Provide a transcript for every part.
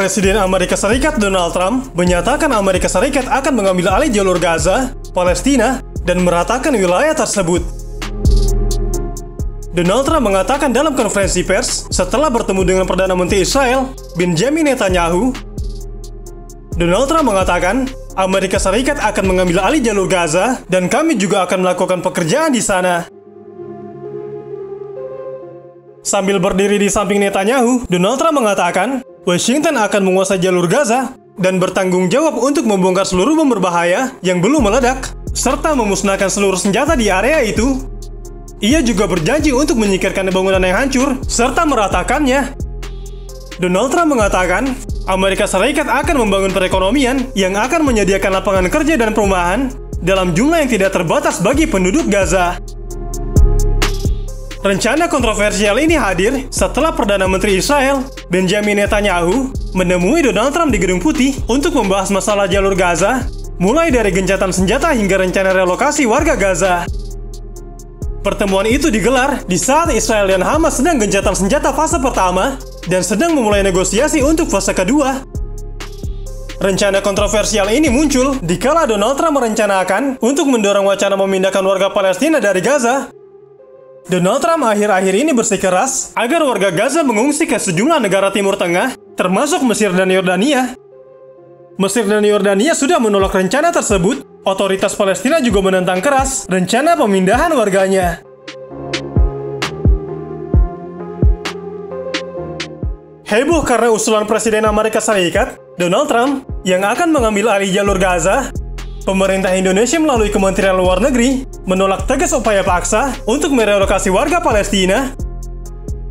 Presiden Amerika Serikat Donald Trump menyatakan Amerika Serikat akan mengambil alih jalur Gaza, Palestina, dan meratakan wilayah tersebut. Donald Trump mengatakan dalam konferensi pers setelah bertemu dengan Perdana Menteri Israel, Benjamin Netanyahu. Donald Trump mengatakan, Amerika Serikat akan mengambil alih jalur Gaza dan kami juga akan melakukan pekerjaan di sana. Sambil berdiri di samping Netanyahu, Donald Trump mengatakan, Washington akan menguasai jalur Gaza dan bertanggung jawab untuk membongkar seluruh bom berbahaya yang belum meledak, serta memusnahkan seluruh senjata di area itu. Ia juga berjanji untuk menyingkirkan bangunan yang hancur, serta meratakannya. Donald Trump mengatakan, Amerika Serikat akan membangun perekonomian yang akan menyediakan lapangan kerja dan perumahan dalam jumlah yang tidak terbatas bagi penduduk Gaza. Rencana kontroversial ini hadir setelah Perdana Menteri Israel, Benjamin Netanyahu, menemui Donald Trump di Gedung Putih untuk membahas masalah jalur Gaza, mulai dari gencatan senjata hingga rencana relokasi warga Gaza. Pertemuan itu digelar di saat Israel dan Hamas sedang gencatan senjata fase pertama dan sedang memulai negosiasi untuk fase kedua. Rencana kontroversial ini muncul dikala Donald Trump merencanakan untuk mendorong wacana memindahkan warga Palestina dari Gaza. Donald Trump akhir-akhir ini bersikeras agar warga Gaza mengungsi ke sejumlah negara Timur Tengah, termasuk Mesir dan Yordania. Mesir dan Yordania sudah menolak rencana tersebut. Otoritas Palestina juga menentang keras rencana pemindahan warganya. Heboh karena usulan Presiden Amerika Serikat, Donald Trump, yang akan mengambil alih jalur Gaza. Pemerintah Indonesia melalui Kementerian Luar Negeri menolak tegas upaya paksa untuk merelokasi warga Palestina.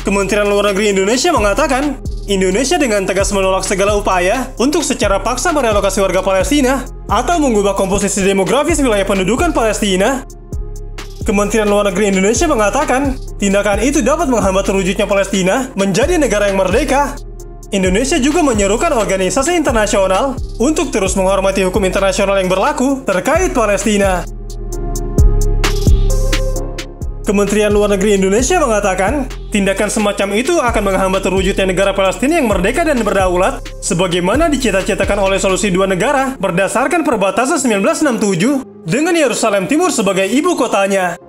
Kementerian Luar Negeri Indonesia mengatakan, Indonesia dengan tegas menolak segala upaya untuk secara paksa merelokasi warga Palestina atau mengubah komposisi demografis wilayah pendudukan Palestina. Kementerian Luar Negeri Indonesia mengatakan, tindakan itu dapat menghambat terwujudnya Palestina menjadi negara yang merdeka. Indonesia juga menyerukan organisasi internasional untuk terus menghormati hukum internasional yang berlaku terkait Palestina. Kementerian Luar Negeri Indonesia mengatakan, tindakan semacam itu akan menghambat terwujudnya negara Palestina yang merdeka dan berdaulat, sebagaimana dicita-citakan oleh solusi dua negara berdasarkan perbatasan 1967 dengan Yerusalem Timur sebagai ibu kotanya.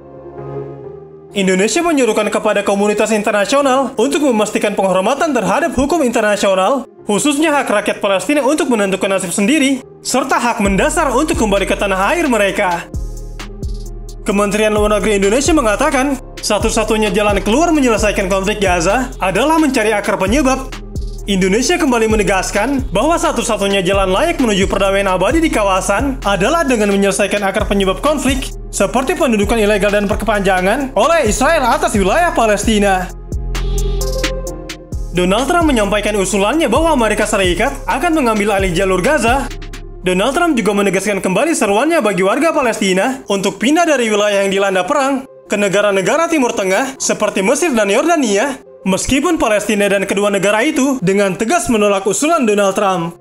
Indonesia menyerukan kepada komunitas internasional untuk memastikan penghormatan terhadap hukum internasional, khususnya hak rakyat Palestina untuk menentukan nasib sendiri, serta hak mendasar untuk kembali ke tanah air mereka. Kementerian Luar Negeri Indonesia mengatakan, satu-satunya jalan keluar menyelesaikan konflik Gaza adalah mencari akar penyebab. Indonesia kembali menegaskan bahwa satu-satunya jalan layak menuju perdamaian abadi di kawasan adalah dengan menyelesaikan akar penyebab konflik, seperti pendudukan ilegal dan berkepanjangan oleh Israel atas wilayah Palestina. Donald Trump menyampaikan usulannya bahwa Amerika Serikat akan mengambil alih jalur Gaza. Donald Trump juga menegaskan kembali seruannya bagi warga Palestina untuk pindah dari wilayah yang dilanda perang ke negara-negara Timur Tengah seperti Mesir dan Yordania, meskipun Palestina dan kedua negara itu dengan tegas menolak usulan Donald Trump.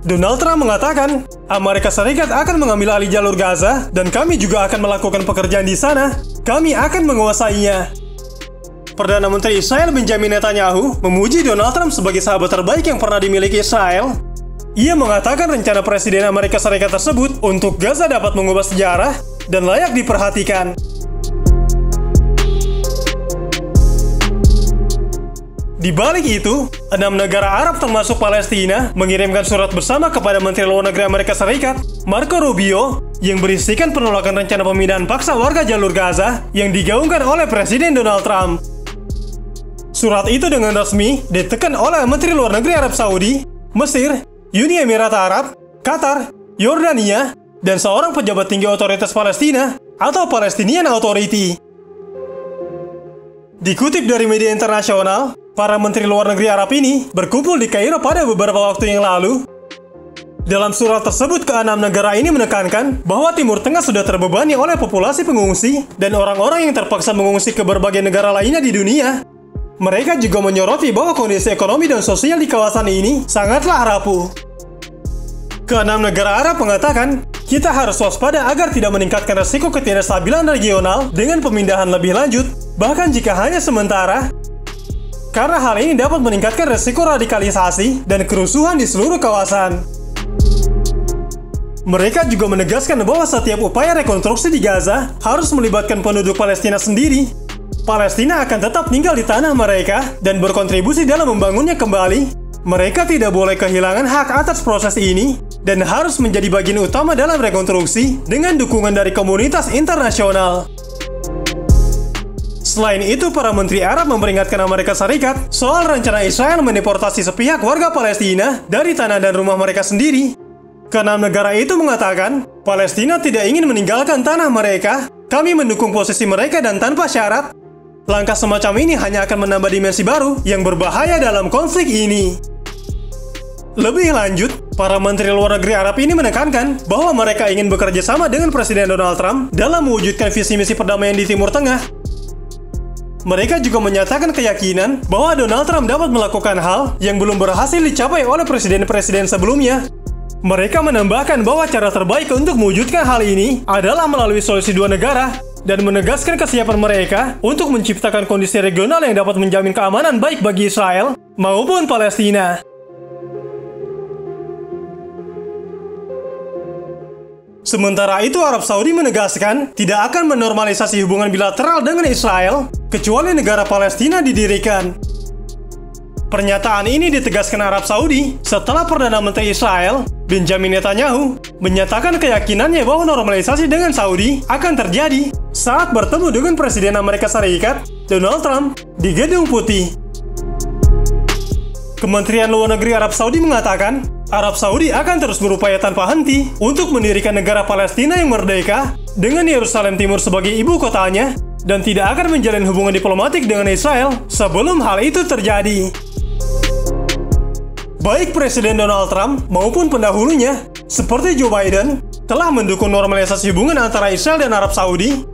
Donald Trump mengatakan, Amerika Serikat akan mengambil alih jalur Gaza dan kami juga akan melakukan pekerjaan di sana. Kami akan menguasainya. Perdana Menteri Israel Benjamin Netanyahu memuji Donald Trump sebagai sahabat terbaik yang pernah dimiliki Israel. Ia mengatakan rencana Presiden Amerika Serikat tersebut untuk Gaza dapat mengubah sejarah dan layak diperhatikan. Di balik itu, 6 negara Arab termasuk Palestina mengirimkan surat bersama kepada Menteri Luar Negeri Amerika Serikat, Marco Rubio, yang berisikan penolakan rencana pemindahan paksa warga jalur Gaza yang digaungkan oleh Presiden Donald Trump. Surat itu dengan resmi ditekan oleh Menteri Luar Negeri Arab Saudi, Mesir, Uni Emirat Arab, Qatar, Yordania, dan seorang pejabat tinggi otoritas Palestina atau Palestinian Authority. Dikutip dari media internasional, para menteri luar negeri Arab ini berkumpul di Kairo pada beberapa waktu yang lalu. Dalam surat tersebut, ke-6 negara ini menekankan bahwa Timur Tengah sudah terbebani oleh populasi pengungsi dan orang-orang yang terpaksa mengungsi ke berbagai negara lainnya di dunia. Mereka juga menyoroti bahwa kondisi ekonomi dan sosial di kawasan ini sangatlah rapuh. Ke-6 negara Arab mengatakan, kita harus waspada agar tidak meningkatkan resiko ketidakstabilan regional dengan pemindahan lebih lanjut, bahkan jika hanya sementara. karena hal ini dapat meningkatkan resiko radikalisasi dan kerusuhan di seluruh kawasan. Mereka juga menegaskan bahwa setiap upaya rekonstruksi di Gaza harus melibatkan penduduk Palestina sendiri. Palestina akan tetap tinggal di tanah mereka dan berkontribusi dalam membangunnya kembali. Mereka tidak boleh kehilangan hak atas proses ini dan harus menjadi bagian utama dalam rekonstruksi dengan dukungan dari komunitas internasional. Selain itu, para menteri Arab memperingatkan Amerika Serikat soal rencana Israel mendeportasi sepihak warga Palestina dari tanah dan rumah mereka sendiri. Keenam negara itu mengatakan, Palestina tidak ingin meninggalkan tanah mereka, kami mendukung posisi mereka dan tanpa syarat. Langkah semacam ini hanya akan menambah dimensi baru yang berbahaya dalam konflik ini. Lebih lanjut, para menteri luar negeri Arab ini menekankan bahwa mereka ingin bekerja sama dengan Presiden Donald Trump dalam mewujudkan visi misi perdamaian di Timur Tengah. Mereka juga menyatakan keyakinan bahwa Donald Trump dapat melakukan hal yang belum berhasil dicapai oleh presiden-presiden sebelumnya. Mereka menambahkan bahwa cara terbaik untuk mewujudkan hal ini adalah melalui solusi dua negara dan menegaskan kesiapan mereka untuk menciptakan kondisi regional yang dapat menjamin keamanan baik bagi Israel maupun Palestina. Sementara itu, Arab Saudi menegaskan tidak akan menormalisasi hubungan bilateral dengan Israel kecuali negara Palestina didirikan. Pernyataan ini ditegaskan Arab Saudi setelah Perdana Menteri Israel, Benjamin Netanyahu, menyatakan keyakinannya bahwa normalisasi dengan Saudi akan terjadi saat bertemu dengan Presiden Amerika Serikat, Donald Trump, di Gedung Putih. Kementerian Luar Negeri Arab Saudi mengatakan, Arab Saudi akan terus berupaya tanpa henti untuk mendirikan negara Palestina yang merdeka dengan Yerusalem Timur sebagai ibu kotanya dan tidak akan menjalin hubungan diplomatik dengan Israel sebelum hal itu terjadi. Baik Presiden Donald Trump maupun pendahulunya, seperti Joe Biden, telah mendukung normalisasi hubungan antara Israel dan Arab Saudi.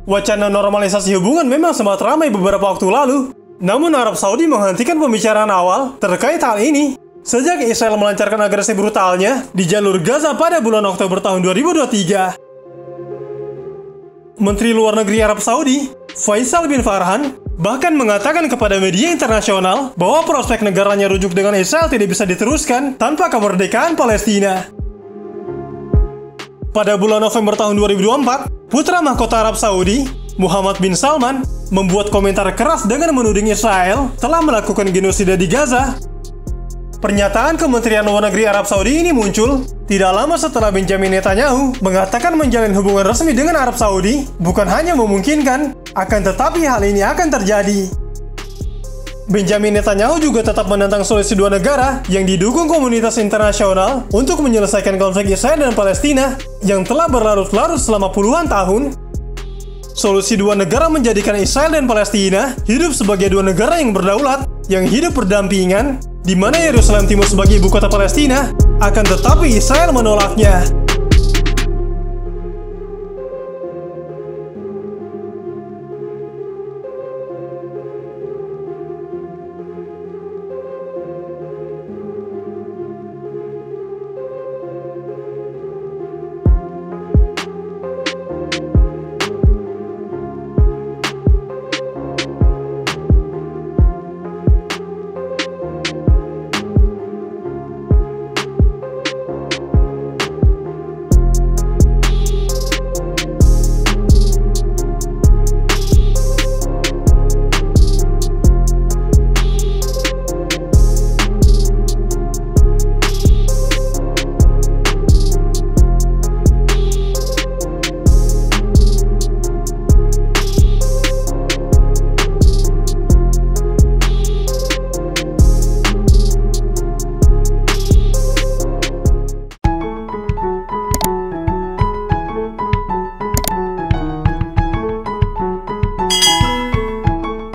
Wacana normalisasi hubungan memang sempat ramai beberapa waktu lalu, namun Arab Saudi menghentikan pembicaraan awal terkait hal ini sejak Israel melancarkan agresi brutalnya di jalur Gaza pada bulan Oktober tahun 2023. Menteri Luar Negeri Arab Saudi, Faisal bin Farhan, bahkan mengatakan kepada media internasional bahwa prospek negaranya rujuk dengan Israel tidak bisa diteruskan tanpa kemerdekaan Palestina. Pada bulan November tahun 2024, putra mahkota Arab Saudi, Muhammad bin Salman, membuat komentar keras dengan menuding Israel telah melakukan genosida di Gaza. Pernyataan Kementerian Luar Negeri Arab Saudi ini muncul tidak lama setelah Benjamin Netanyahu mengatakan menjalin hubungan resmi dengan Arab Saudi bukan hanya memungkinkan, akan tetapi hal ini akan terjadi. Benjamin Netanyahu juga tetap menentang solusi dua negara yang didukung komunitas internasional untuk menyelesaikan konflik Israel dan Palestina yang telah berlarut-larut selama puluhan tahun. Solusi dua negara menjadikan Israel dan Palestina hidup sebagai dua negara yang berdaulat, yang hidup berdampingan, di mana Yerusalem Timur sebagai ibu kota Palestina, akan tetapi Israel menolaknya.